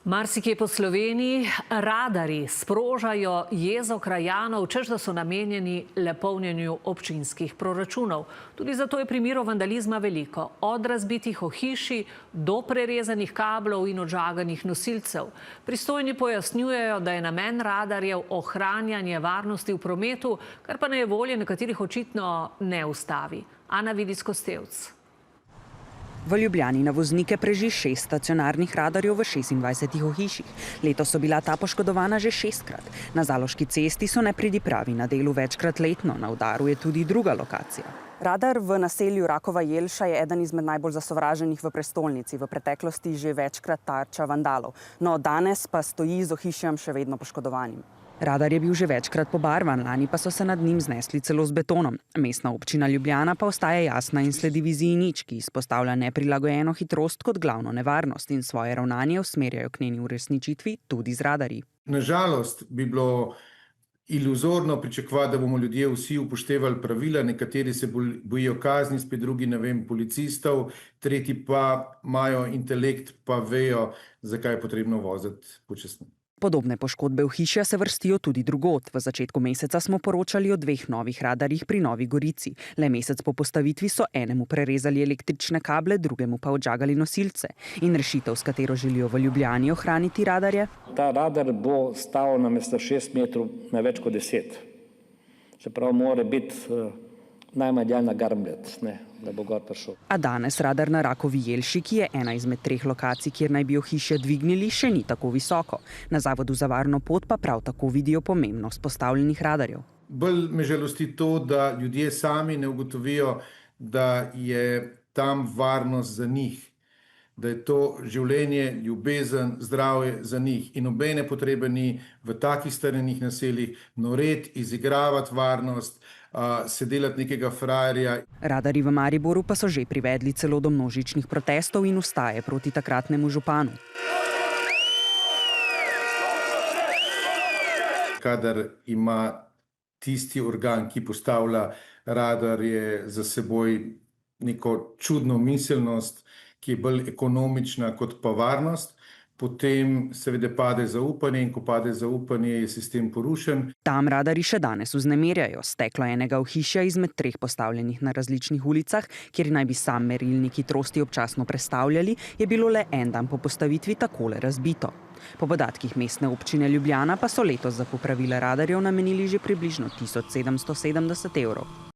Marsikje po Sloveniji radarji sprožajo jezo krajanov, češ da so namenjeni le polnjenju občinskih proračunov. Tudi zato je primerov vandalizma veliko. Od razbitih ohišij do prerezanih kablov in odžaganih nosilcev. Pristojni pojasnjujejo, da je namen radarjev ohranjanje varnosti v prometu, kar pa nejevolje nekaterih očitno ne ustavi. Ana Vidic-Kostevc. V Ljubljani na voznike preži 6 stacionarnih radarjev v 26 ohišjih. Letos so bila ta poškodovana že 6-krat. Na Zaloški cesti so nepridipravi na delu večkrat letno, na udaru je tudi druga lokacija. Radar v naselju Rakova Jelša je eden izmed najbolj zasovraženih v prestolnici, v preteklosti že večkrat tarča vandalov. No, danes pa stoji z ohišjem še vedno poškodovanim. Radar je bil že večkrat pobarvan, lani pa so se nad njim znesli celo z betonom. Mestna občina Ljubljana pa ostaja jasna in sledi viziji nič, ki izpostavlja neprilagojeno hitrost kot glavno nevarnost in svoje ravnanje usmerjajo k njeni uresničitvi tudi z radarji. Nažalost bi bilo iluzorno pričakovati, da bomo ljudje vsi upoštevali pravila, nekateri se bojijo kazni, spet drugi, ne vem, policistov, tretji pa imajo intelekt, pa vejo, zakaj je potrebno voziti počasno. Podobne poškodbe ohišja se vrstijo tudi drugod. V začetku meseca smo poročali o 2 novih radarjih pri Novi Gorici. Le mesec po postavitvi so enemu prerezali električne kable, drugemu pa odžagali nosilce. In rešitev, s katero želijo v Ljubljani ohraniti radarje? Ta radar bo stal namesto 6 metrov na več kot 10. Se pravi, mora biti najmanj na Garmlet, da bo gor prišel. A danes radar na Rakovi Jelši, ki je ena izmed 3 lokacij, kjer naj bi ohišje dvignili, še ni tako visoko. Na Zavodu za varno pot pa prav tako vidijo pomembnost postavljenih radarjev. Bolj me žalosti to, da ljudje sami ne ugotovijo, da je tam varnost za njih, da je to življenje, ljubezen, zdravje za njih. In nobene potrebe ni v takih strnjenih naseljih noreti, izigravati varnost, se delati nekega frajerja. Radarji v Mariboru pa so že privedli celo do množičnih protestov in vstaje proti takratnemu županu. Kadar ima tisti organ, ki postavlja radar, je za seboj neko čudno miselnost, ki je bolj ekonomična kot pa varnost, potem seveda pade zaupanje in ko pade zaupanje, je sistem porušen. Tam radarji še danes vznemirjajo. Steklo enega ohišja izmed 3 postavljenih na različnih ulicah, kjer naj bi sam merilnik hitrosti občasno prestavljali, je bilo le en dan po postavitvi takole razbito. Po podatkih mestne občine Ljubljana pa so letos za popravila radarjev namenili že približno 1770 evrov.